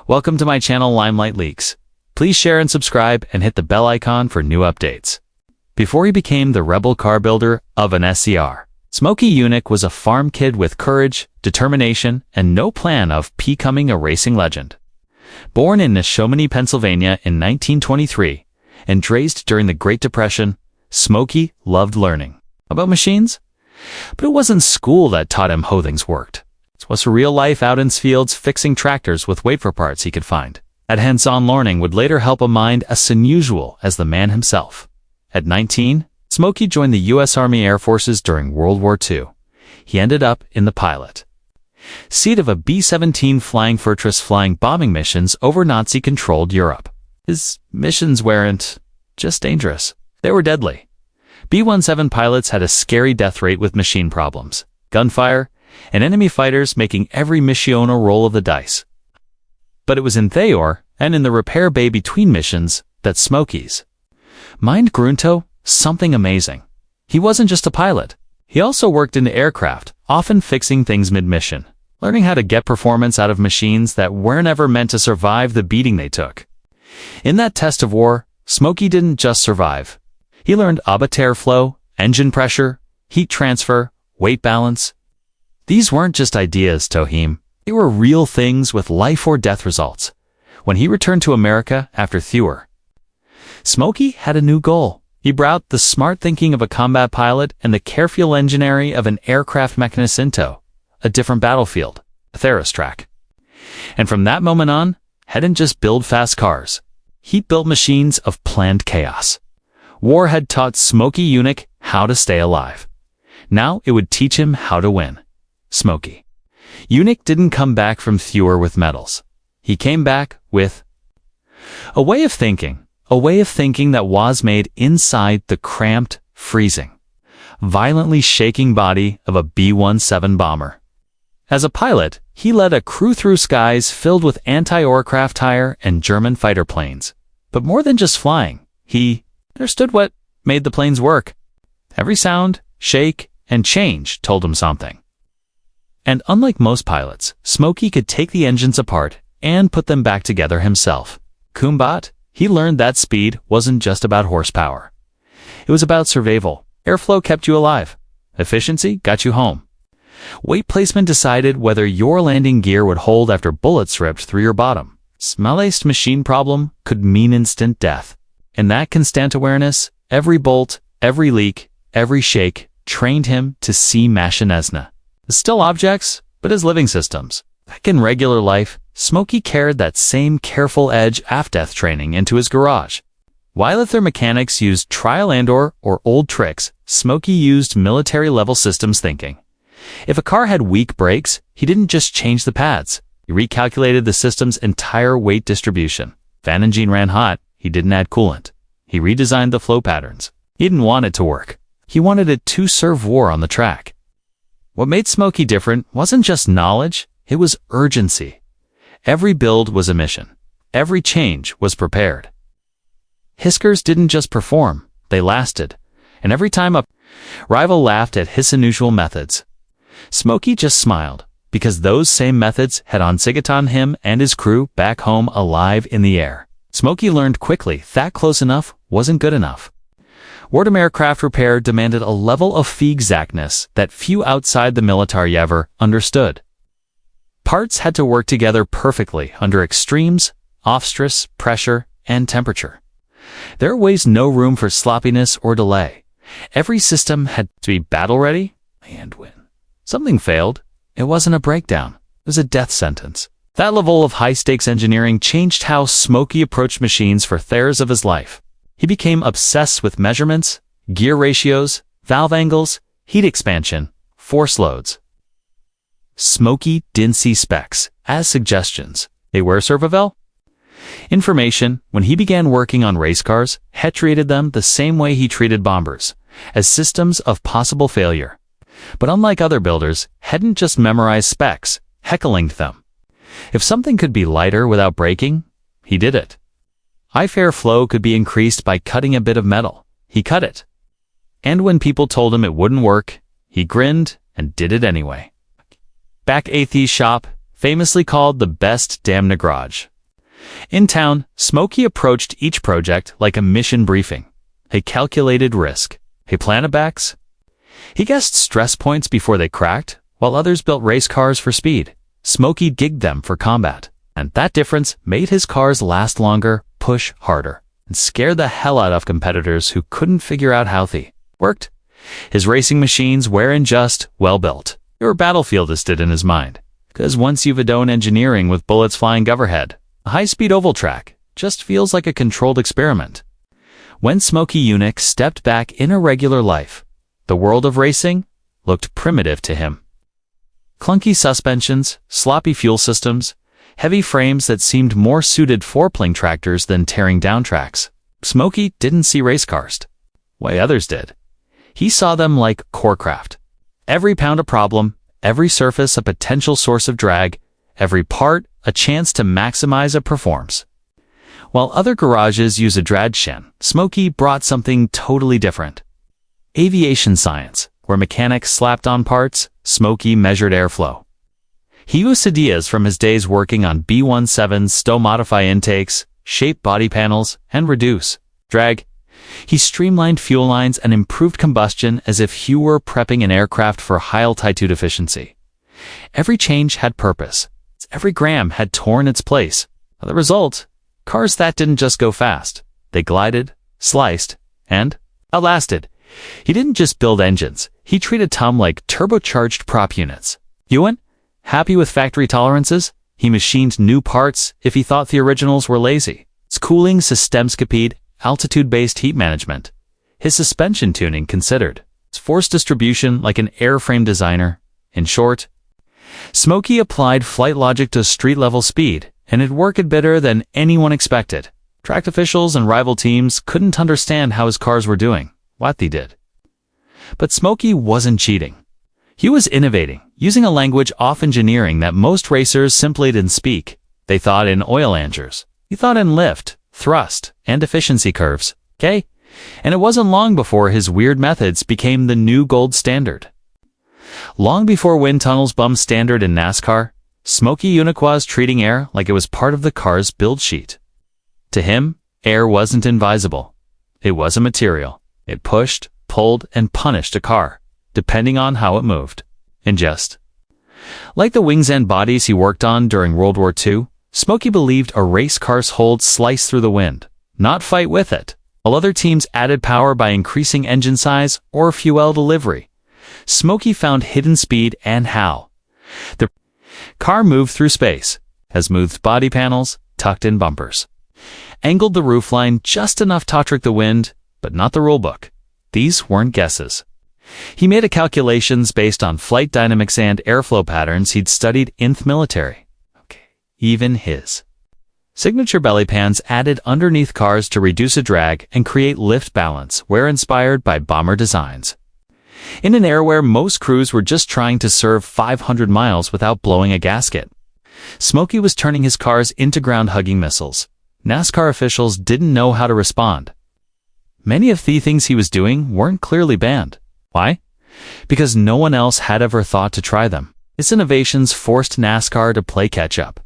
Welcome to my channel Limelight Leaks. Please share and subscribe and hit the bell icon for new updates. Before he became the rebel car builder of an SCR, Smokey Yunick was a farm kid with courage, determination, and no plan of becoming a racing legend. Born in Neshominee, Pennsylvania in 1923 and raised during the Great Depression, Smokey loved learning about machines. But it wasn't school that taught him how things worked. It was real life out in fields fixing tractors with wait for parts he could find. That hands-on learning would later help a mind as unusual as the man himself. At 19, Smokey joined the U.S. Army Air Forces during World War II. He ended up in the pilot seat of a B-17 Flying Fortress flying bombing missions over Nazi-controlled Europe. His missions weren't just dangerous. They were deadly. B-17 pilots had a scary death rate with machine problems, gunfire, and enemy fighters making every mission a roll of the dice. But it was in Theor and in the repair bay between missions that Smokey's mind grew into something amazing. He wasn't just a pilot. He also worked in aircraft, often fixing things mid-mission, learning how to get performance out of machines that were never meant to survive the beating they took. In that test of war, Smokey didn't just survive. He learned about airflow, engine pressure, heat transfer, weight balance. These weren't just ideas, Tohim. They were real things with life or death results. When he returned to America after Theor, Smokey had a new goal. He brought the smart thinking of a combat pilot and the careful engineering of an aircraft mechanist into a different battlefield, a Theros track. And from that moment on, he didn't just build fast cars. He built machines of planned chaos. War had taught Smokey Yunick how to stay alive. Now it would teach him how to win. Smokey Yunick didn't come back from Theor with medals. He came back with a way of thinking that was made inside the cramped, freezing, violently shaking body of a B-17 bomber. As a pilot, he led a crew through skies filled with anti-aircraft fire and German fighter planes. But more than just flying, he understood what made the planes work. Every sound, shake, and change told him something. And unlike most pilots, Smokey could take the engines apart and put them back together himself. Kumbat, he learned that speed wasn't just about horsepower. It was about survival. Airflow kept you alive. Efficiency got you home. Weight placement decided whether your landing gear would hold after bullets ripped through your bottom. Smallest machine problem could mean instant death. In that constant awareness, every bolt, every leak, every shake trained him to see machinesna. Still objects, but as living systems. Back in regular life, Smokey carried that same careful edge of death training into his garage. While other mechanics used trial or old tricks, Smokey used military-level systems thinking. If a car had weak brakes, he didn't just change the pads. He recalculated the system's entire weight distribution. If an engine ran hot, he didn't add coolant. He redesigned the flow patterns. He didn't want it to work. He wanted it to serve war on the track. What made Smokey different wasn't just knowledge, it was urgency. Every build was a mission. Every change was prepared. Hiskers didn't just perform, they lasted. And every time a rival laughed at his unusual methods, Smokey just smiled, because those same methods had gotten him and his crew back home alive in the air. Smokey learned quickly that close enough wasn't good enough. Wartime aircraft repair demanded a level of exactness that few outside the military ever understood. Parts had to work together perfectly under extremes, off-stress, pressure, and temperature. There was no room for sloppiness or delay. Every system had to be battle-ready and win. Something failed. It wasn't a breakdown. It was a death sentence. That level of high-stakes engineering changed how Smokey approached machines for years of his life. He became obsessed with measurements, gear ratios, valve angles, heat expansion, force loads. Smokey didn't see specs as suggestions. They were survival information. When he began working on race cars, he treated them the same way he treated bombers, as systems of possible failure. But unlike other builders, he hadn't just memorized specs, heckling them. If something could be lighter without breaking, he did it. High flow could be increased by cutting a bit of metal. He cut it. And when people told him it wouldn't work, he grinned and did it anyway. Back at the shop, famously called the best damn garage, In town, Smokey approached each project like a mission briefing, a calculated risk, a plan of backs. He guessed stress points before they cracked, while others built race cars for speed. Smokey gigged them for combat, and that difference made his cars last longer, push harder, and scare the hell out of competitors who couldn't figure out how they worked. His racing machines weren't just well-built. They were battlefield-isted in his mind, because once you've done engineering with bullets flying overhead, a high-speed oval track just feels like a controlled experiment. When Smokey Yunick stepped back in a regular life, the world of racing looked primitive to him. Clunky suspensions, sloppy fuel systems, heavy frames that seemed more suited for pulling tractors than tearing down tracks. Smokey didn't see race cars the way others did. He saw them like corecraft. Every pound a problem, every surface a potential source of drag, every part a chance to maximize a performance. While other garages use a drag shin, Smokey brought something totally different. Aviation science, where mechanics slapped on parts, Smokey measured airflow. He used ideas from his days working on B-17s to modify intakes, shape body panels, and reduce drag. He streamlined fuel lines and improved combustion as if he were prepping an aircraft for high altitude efficiency. Every change had purpose. Every gram had torn its place. The result? Cars that didn't just go fast. They glided, sliced, and outlasted. He didn't just build engines. He treated them like turbocharged prop units. Ewan, happy with factory tolerances, he machined new parts if he thought the originals were lazy. His cooling systems copied altitude-based heat management. His suspension tuning considered. His force distribution like an airframe designer. In short, Smokey applied flight logic to street-level speed, and it worked better than anyone expected. Track officials and rival teams couldn't understand how his cars were doing what they did. But Smokey wasn't cheating. He was innovating, using a language of engineering that most racers simply didn't speak. They thought in oil angers. He thought in lift, thrust, and efficiency curves. Okay? And it wasn't long before his weird methods became the new gold standard. Long before wind tunnels bumped standard in NASCAR, Smokey Yunick was treating air like it was part of the car's build sheet. To him, air wasn't invisible. It was a material. It pushed, pulled, and punished a car, depending on how it moved. And just like the wings and bodies he worked on during World War II, Smokey believed a race car's hold slice through the wind, not fight with it, while other teams added power by increasing engine size or fuel delivery. Smokey found hidden speed and how the car moved through space, has smoothed body panels, tucked in bumpers, angled the roofline just enough to trick the wind, but not the rulebook. These weren't guesses. He made a calculations based on flight dynamics and airflow patterns he'd studied in the military. Even his signature belly pans added underneath cars to reduce a drag and create lift balance were inspired by bomber designs. In an era where most crews were just trying to serve 500 miles without blowing a gasket, Smokey was turning his cars into ground-hugging missiles. NASCAR officials didn't know how to respond. Many of the things he was doing weren't clearly banned. Why? Because no one else had ever thought to try them. His innovations forced NASCAR to play catch-up.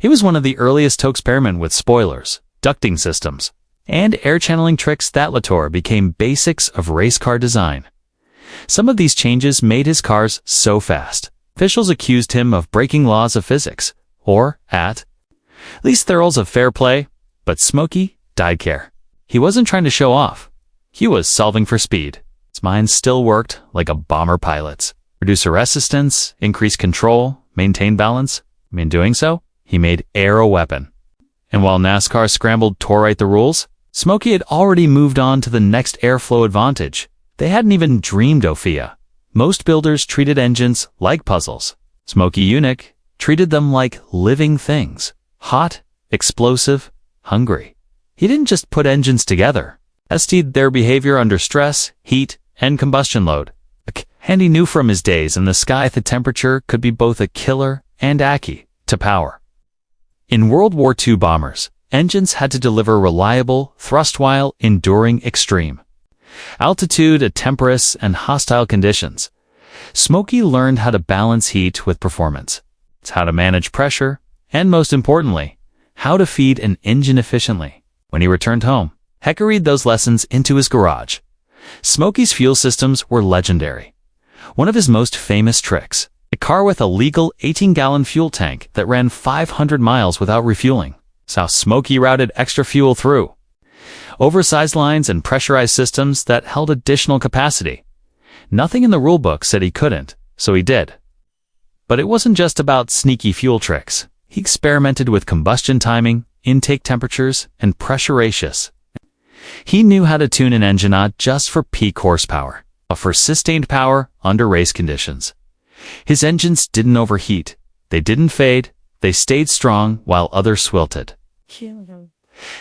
He was one of the earliest to experiment with spoilers, ducting systems, and air channeling tricks that later became basics of race car design. Some of these changes made his cars so fast. Officials accused him of breaking laws of physics, or, at least the rules of fair play, but Smokey didn't care. He wasn't trying to show off. He was solving for speed. His mind still worked like a bomber pilot's. Reduce resistance, increase control, maintain balance. In doing so, he made air a weapon. And while NASCAR scrambled to write the rules, Smokey had already moved on to the next airflow advantage. They hadn't even dreamed of FIA. Most builders treated engines like puzzles. Smokey Yunick treated them like living things. Hot, explosive, hungry. He didn't just put engines together. Tested their behavior under stress, heat, and combustion load. And he knew from his days in the sky the temperature could be both a killer and a key to power. In World War II bombers, engines had to deliver reliable thrust while enduring extreme altitude, temperatures, and hostile conditions. Smokey learned how to balance heat with performance. It's how to manage pressure, and most importantly, how to feed an engine efficiently. When he returned home, he carried those lessons into his garage. Smokey's fuel systems were legendary. One of his most famous tricks, a car with a legal 18-gallon fuel tank that ran 500 miles without refueling. That's how Smokey routed extra fuel through. Oversized lines and pressurized systems that held additional capacity. Nothing in the rulebook said he couldn't, so he did. But it wasn't just about sneaky fuel tricks. He experimented with combustion timing, intake temperatures, and pressure ratios. He knew how to tune an engine not just for peak horsepower, but for sustained power under race conditions. His engines didn't overheat, they didn't fade, they stayed strong while others wilted.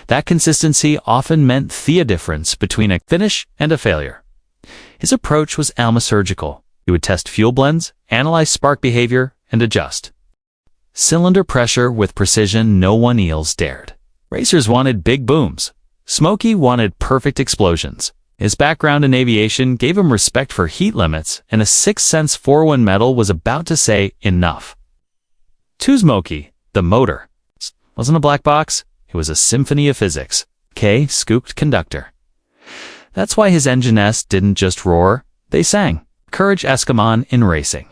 That consistency often meant the difference between a finish and a failure. His approach was almost surgical. He would test fuel blends, analyze spark behavior, and adjust cylinder pressure with precision no one else dared. Racers wanted big booms. Smokey wanted perfect explosions. His background in aviation gave him respect for heat limits, and a sixth sense 4-1 medal was about to say enough. To Smokey, the motor wasn't a black box. It was a symphony of physics. Scooped conductor. That's why his enginettes didn't just roar, they sang. Courage Eskimon in racing.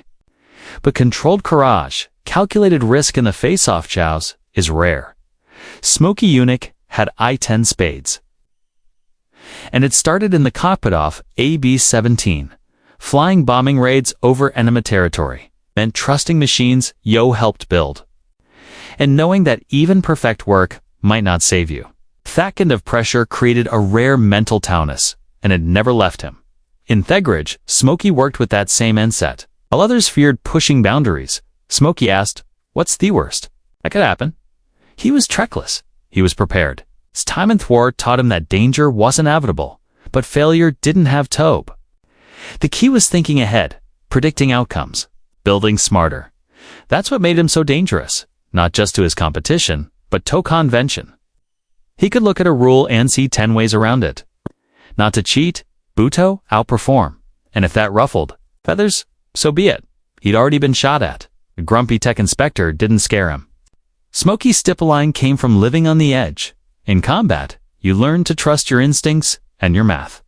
But controlled courage, calculated risk in the face-off chows, is rare. Smokey Yunick had I-10 spades. And it started in the cockpit off AB-17. Flying bombing raids over enemy territory meant trusting machines Yo helped build. And knowing that even perfect work might not save you. That kind of pressure created a rare mental toughness, and it never left him. In Thegridge, Smokey worked with that same mindset. While others feared pushing boundaries, Smokey asked, "What's the worst?" That could happen. He was treckless. He was prepared. His time in thwart taught him that danger was inevitable, but failure didn't have tobe. The key was thinking ahead, predicting outcomes, building smarter. That's what made him so dangerous, not just to his competition, but to convention. He could look at a rule and see 10 ways around it. Not to cheat, Buto, outperform. And if that ruffled feathers, so be it. He'd already been shot at. A grumpy tech inspector didn't scare him. Smokey's stippling came from living on the edge. In combat, you learn to trust your instincts and your math.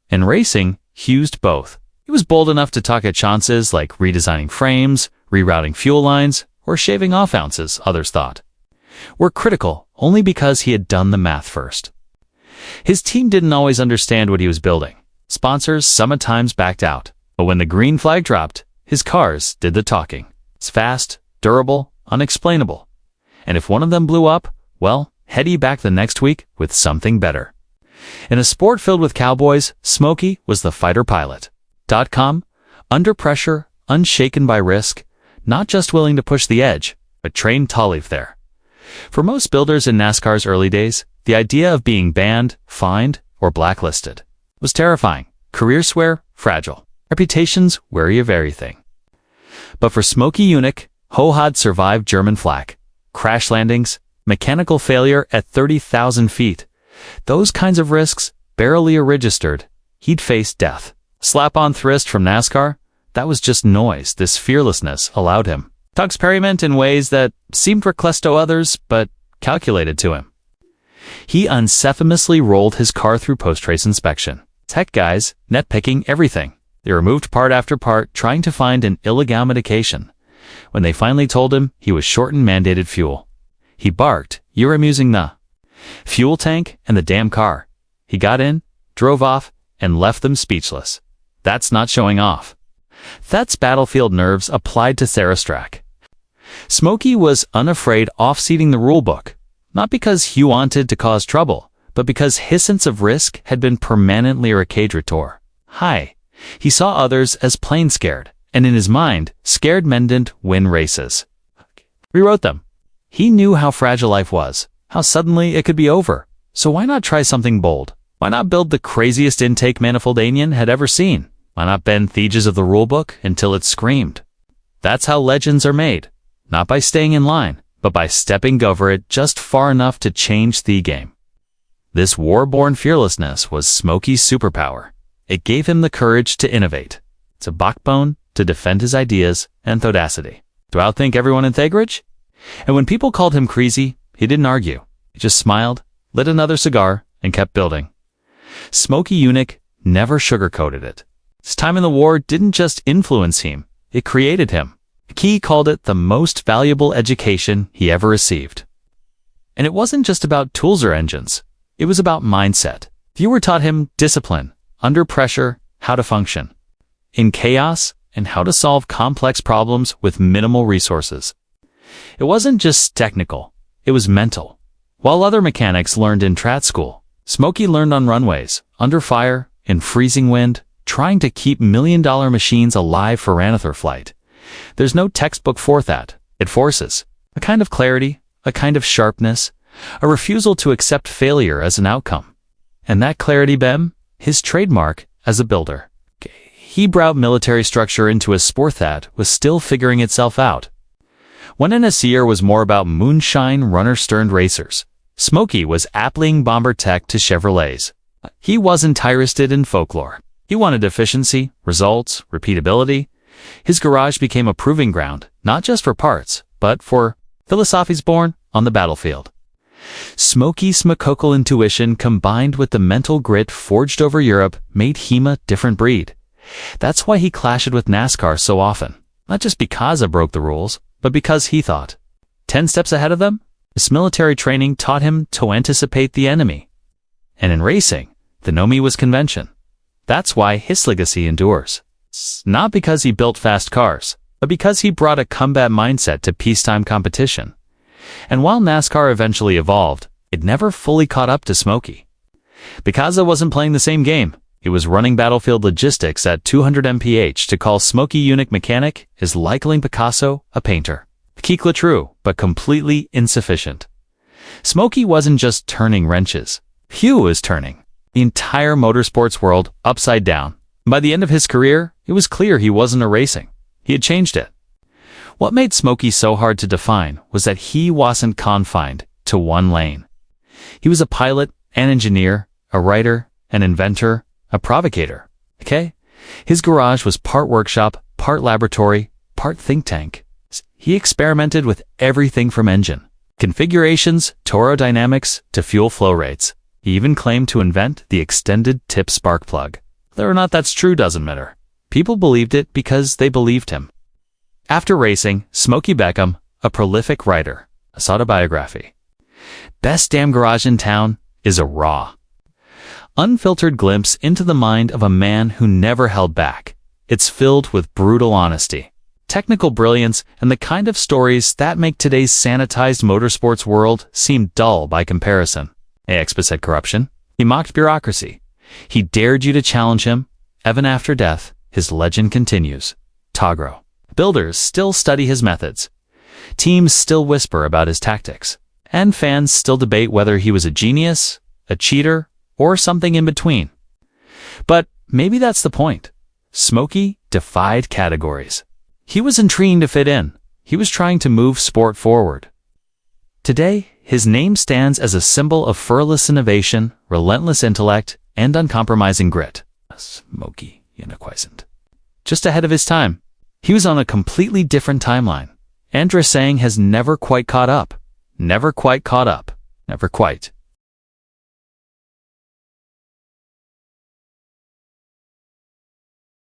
In racing, he used both. He was bold enough to talk at chances like redesigning frames, rerouting fuel lines, or shaving off ounces, others thought. Were critical only because he had done the math first. His team didn't always understand what he was building. Sponsors sometimes backed out, but when the green flag dropped, his cars did the talking. It's fast, durable, unexplainable. And if one of them blew up, well, head back the next week with something better. In a sport filled with cowboys, Smokey was the fighter pilot. .com, under pressure, unshaken by risk, not just willing to push the edge, but trained to live there. For most builders in NASCAR's early days, the idea of being banned, fined, or blacklisted was terrifying. Careers were fragile. Reputations wary of everything. But for Smokey Yunick, who had survived German flak, crash landings, mechanical failure at 30,000 feet, those kinds of risks barely registered, he'd face death. Slap-on thrust from NASCAR? That was just noise. This fearlessness allowed him to experiment in ways that seemed reckless to others, but calculated to him. He uncephalously rolled his car through post-race inspection. Tech guys nitpicking everything. They removed part after part, trying to find an illegal medication. When they finally told him he was shorting mandated fuel, he barked, "You're amusing the fuel tank and the damn car." He got in, drove off, and left them speechless. That's not showing off. That's battlefield nerves applied to Therastrack. Smokey was unafraid off-seating the rulebook, not because he wanted to cause trouble, but because his sense of risk had been permanently recadritor. Hi. He saw others as plain scared, and in his mind, scared men didn't win races. Rewrote them. He knew how fragile life was, how suddenly it could be over. So why not try something bold? Why not build the craziest intake manifold anyone had ever seen? Why not bend the edges of the rulebook until it screamed? That's how legends are made, not by staying in line, but by stepping over it just far enough to change the game. This war-born fearlessness was Smokey's superpower. It gave him the courage to innovate, to backbone, to defend his ideas, and audacity. To outthink everyone in Thegridge? And when people called him crazy, He didn't argue. He just smiled, lit another cigar, and kept building. Smokey Yunick never sugarcoated it. His time in the war didn't just influence him, it created him. He called it the most valuable education he ever received. And it wasn't just about tools or engines. It was about mindset. Viewer taught him discipline, under pressure, how to function, in chaos, and how to solve complex problems with minimal resources. It wasn't just technical, it was mental. While other mechanics learned in trad school, Smokey learned on runways, under fire, in freezing wind, trying to keep million-dollar machines alive for Ranather flight. There's no textbook for that. It forces a kind of clarity, a kind of sharpness, a refusal to accept failure as an outcome. And that clarity became his trademark as a builder. He brought military structure into a sport that was still figuring itself out. When NASCAR was more about moonshine runner-sterned racers, Smokey was applying bomber tech to Chevrolets. He wasn't interested in folklore. He wanted efficiency, results, repeatability. His garage became a proving ground, not just for parts, but for philosophies born on the battlefield. Smokey's smokical intuition combined with the mental grit forged over Europe made him a different breed. That's why he clashed with NASCAR so often, not just because it broke the rules, but because he thought 10 steps ahead of them. His military training taught him to anticipate the enemy. And in racing, the no me was convention. That's why his legacy endures. Not because he built fast cars, but because he brought a combat mindset to peacetime competition. And while NASCAR eventually evolved, it never fully caught up to Smokey. Because it wasn't playing the same game, it was running battlefield logistics at 200 mph. To call Smokey Yunick mechanic is like calling Picasso a painter. Peculiarly true, but completely insufficient. Smokey wasn't just turning wrenches. He was turning the entire motorsports world upside down. By the end of his career, it was clear he wasn't a racing. He had changed it. What made Smokey so hard to define was that he wasn't confined to one lane. He was a pilot, an engineer, a writer, an inventor, a provocator. Okay? His garage was part workshop, part laboratory, part think tank. He experimented with everything from engine configurations to aerodynamics to fuel flow rates. He even claimed to invent the extended tip spark plug. Whether or not that's true doesn't matter. People believed it because they believed him. After racing, Smokey became a prolific writer, a autobiography. Best Damn Garage in Town is a raw, unfiltered glimpse into the mind of a man who never held back. It's filled with brutal honesty, technical brilliance, and the kind of stories that make today's sanitized motorsports world seem dull by comparison. He exposed corruption. He mocked bureaucracy. He dared you to challenge him. Even after death, his legend continues. Tagro. Builders still study his methods. Teams still whisper about his tactics. And fans still debate whether he was a genius, a cheater, or something in between. But maybe that's the point. Smokey defied categories. He wasn't trying to fit in. He was trying to move sport forward. Today, his name stands as a symbol of fearless innovation, relentless intellect, and uncompromising grit. Smokey Yunick. Just ahead of his time. He was on a completely different timeline. Andrew saying has never quite caught up. Never quite caught up. Never quite.